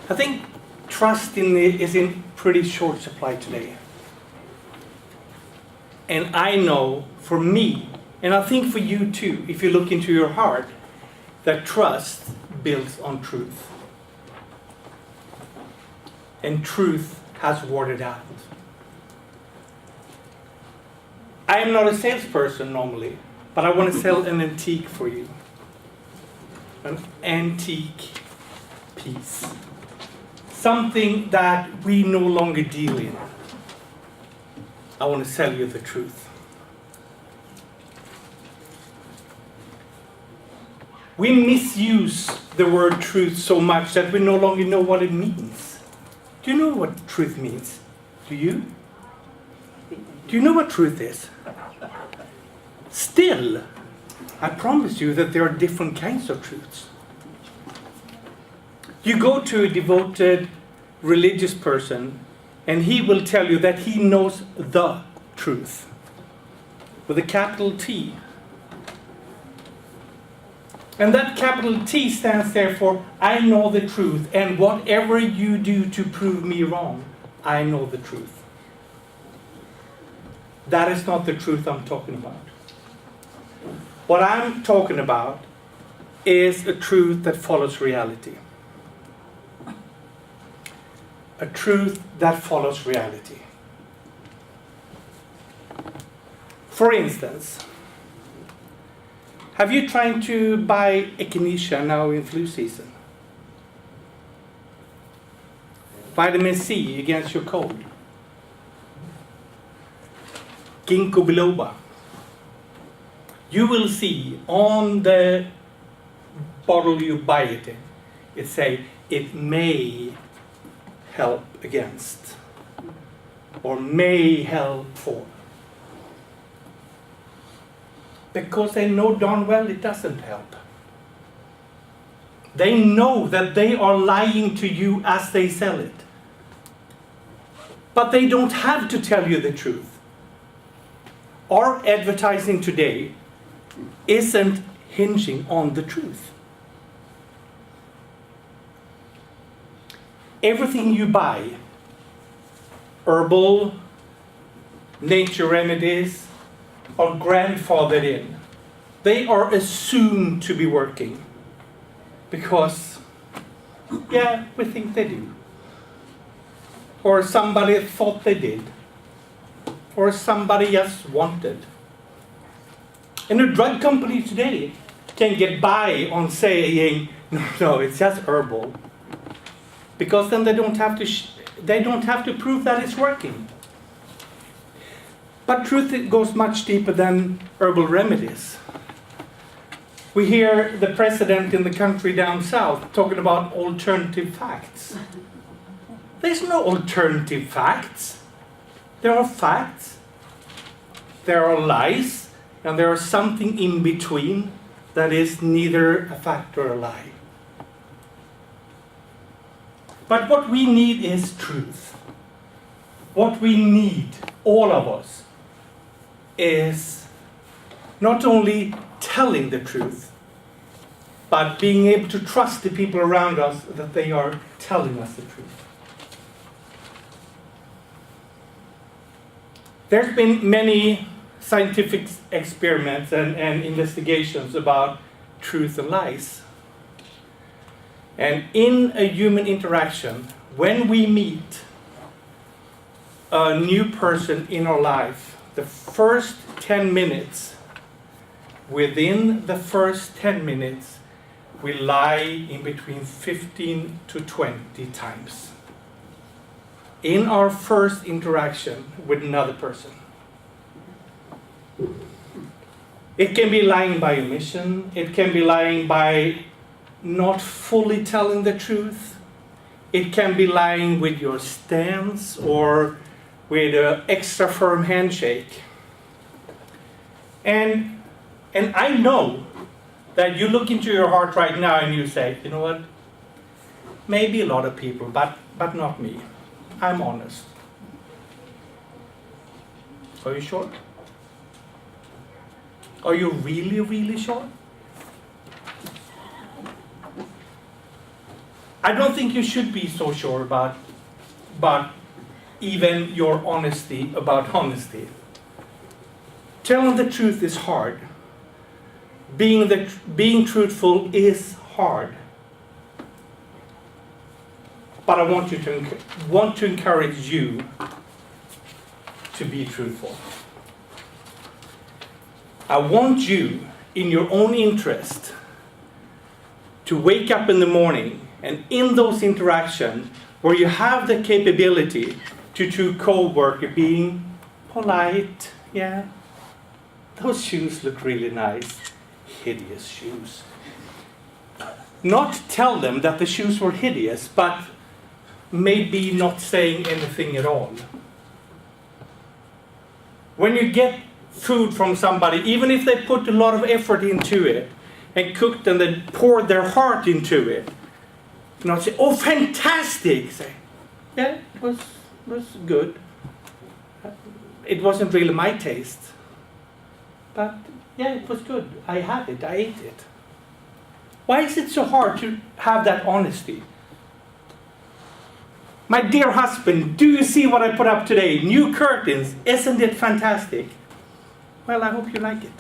I think trust is in pretty short supply today. And I know for me, and I think for you too, if you look into your heart, that trust builds on truth. And truth has wore it out. I am not a salesperson normally, but I want to sell an antique for you. An antique piece. Something that we no longer deal in. I want to sell you the truth. We misuse the word truth so much that we no longer know what it means. Do you know what truth means? Do you? Do you know what truth is? Still, I promise you that there are different kinds of truths. You go to a devoted religious person and he will tell you that he knows the truth with a capital T. And that capital T stands there for I know the truth, and whatever you do to prove me wrong, I know the truth. That is not the truth I'm talking about. What I'm talking about is a truth that follows reality. A truth that follows reality. For instance, have you tried to buy echinacea now in flu season? Vitamin C against your cold. Ginkgo biloba. You will see on the bottle you buy it in, it say it may help against or may help for. Because they know darn well it doesn't help. They know that they are lying to you as they sell it. But they don't have to tell you the truth. Our advertising today isn't hinging on the truth. Everything you buy, herbal, nature remedies, are grandfathered in. They are assumed to be working because, yeah, we think they do. Or somebody thought they did. Or somebody just wanted. And a drug company today can get by on saying, no, it's just herbal. Because then they don't have to prove that it's working. But truth goes much deeper than herbal remedies. We hear the president in the country down south talking about alternative facts. There's no alternative facts. There are facts, there are lies, and there is something in between that is neither a fact or a lie. But what we need is truth. What we need, all of us, is not only telling the truth, but being able to trust the people around us that they are telling us the truth. There's been many scientific experiments and investigations about truth and lies. And in a human interaction, when we meet a new person in our life, the first 10 minutes, within the first 10 minutes, we lie in between 15 to 20 times. In our first interaction with another person. It can be lying by omission. It can be lying by not fully telling the truth. It can be lying with your stance or with an extra firm handshake. And I know that you look into your heart right now and you say, you know what? Maybe a lot of people, but not me. I'm honest. Are you sure? Are you really, really sure? I don't think you should be so sure about even your honesty about honesty. Telling the truth is hard. Being truthful is hard. But I want to encourage you to be truthful. I want you, in your own interest, to wake up in the morning and in those interactions where you have the capability to co-worker being polite, yeah, those shoes look really nice, hideous shoes. Not tell them that the shoes were hideous, but maybe not saying anything at all. When you get food from somebody, even if they put a lot of effort into it, and cooked and then poured their heart into it, not say, oh, fantastic! Say, yeah, it was good. It wasn't really my taste. But yeah, it was good. I had it, I ate it. Why is it so hard to have that honesty? My dear husband, do you see what I put up today? New curtains, isn't it fantastic? Well, I hope you like it.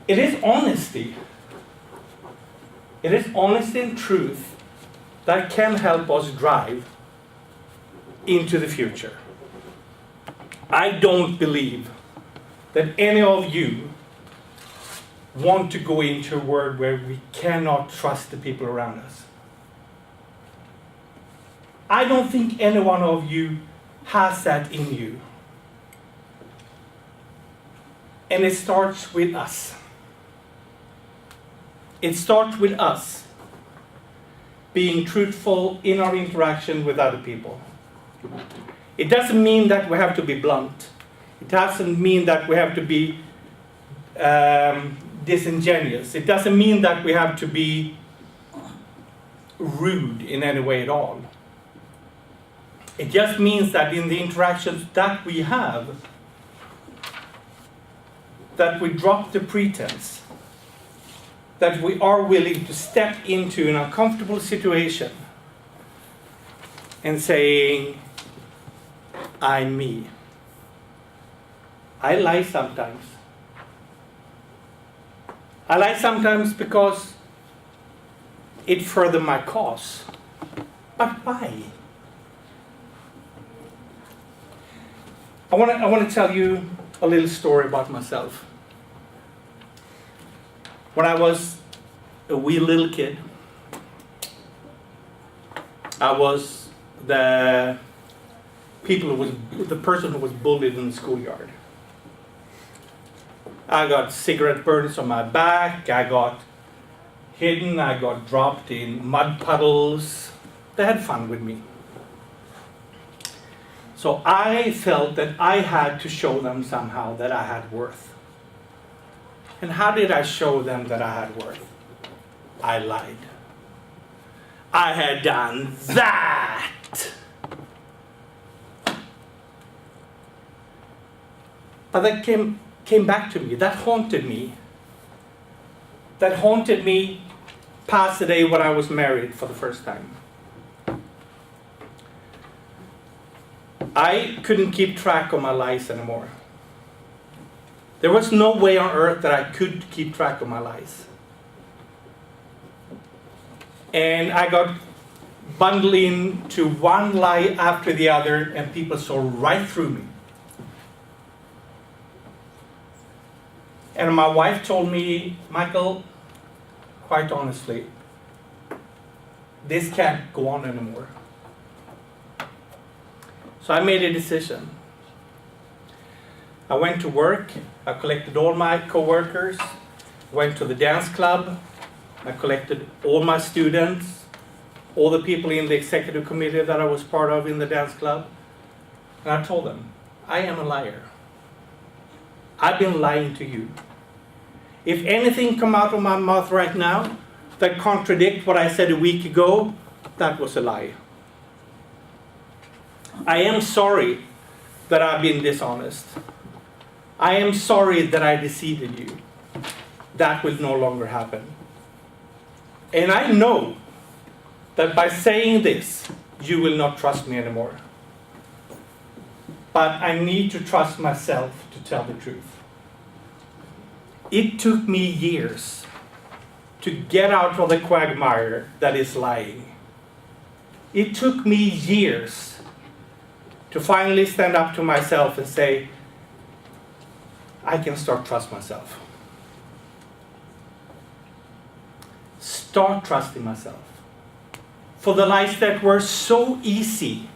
It is honesty. It is honesty and truth that can help us drive into the future. I don't believe that any of you want to go into a world where we cannot trust the people around us. I don't think any one of you has that in you. And it starts with us. It starts with us being truthful in our interaction with other people. It doesn't mean that we have to be blunt. It doesn't mean that we have to be disingenuous. It doesn't mean that we have to be rude in any way at all. It just means that in the interactions that we have, that we drop the pretense, that we are willing to step into an uncomfortable situation and saying, I'm me. I lie sometimes. I lie sometimes because it furthers my cause. But why? I want to tell you a little story about myself. When I was a wee little kid, I was the person who was bullied in the schoolyard. I got cigarette burns on my back, I got hidden, I got dropped in mud puddles. They had fun with me. So I felt that I had to show them somehow that I had worth. And how did I show them that I had worth? I lied. I had done that. But that came back to me. That haunted me. That haunted me past the day when I was married for the first time. I couldn't keep track of my lies anymore. There was no way on earth that I could keep track of my lies. And I got bundled into one lie after the other, and people saw right through me. And my wife told me, Michael, quite honestly, this can't go on anymore. So I made a decision. I went to work, I collected all my co-workers, went to the dance club, I collected all my students, all the people in the executive committee that I was part of in the dance club, and I told them, I am a liar. I've been lying to you. If anything come out of my mouth right now that contradict what I said a week ago, that was a lie. I am sorry that I've been dishonest. I am sorry that I deceived you. That will no longer happen. And I know that by saying this, you will not trust me anymore. But I need to trust myself to tell the truth. It took me years to get out of the quagmire that is lying. It took me years to finally stand up to myself and say, I can start trust myself. Start trusting myself. For the lies that were so easy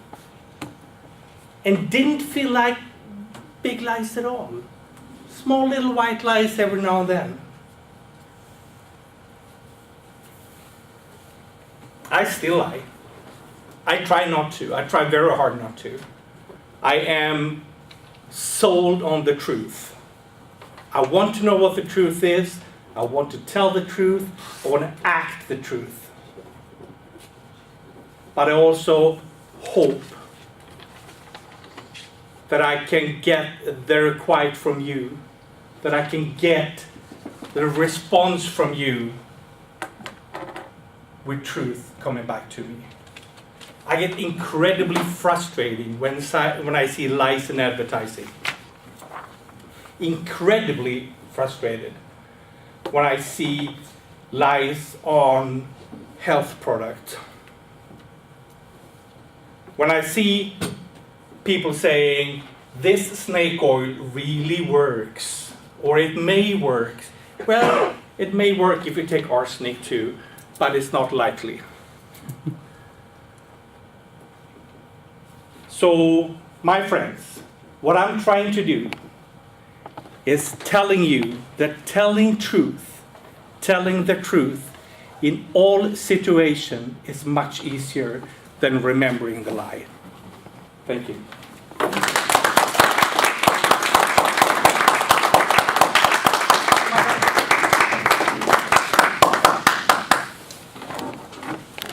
and didn't feel like big lies at all. Small little white lies every now and then. I still lie. I try not to. I try very hard not to. I am sold on the truth. I want to know what the truth is. I want to tell the truth. I want to act the truth. But I also hope that I can get the requite from you, that I can get the response from you with truth coming back to me. I get incredibly frustrated when I see lies in advertising. Incredibly frustrated when I see lies on health products. When I see people saying, this snake oil really works, or it may work. Well, it may work if you take arsenic too, but it's not likely. So, my friends, what I'm trying to do is telling you that telling the truth in all situations is much easier than remembering the lie. Thank you.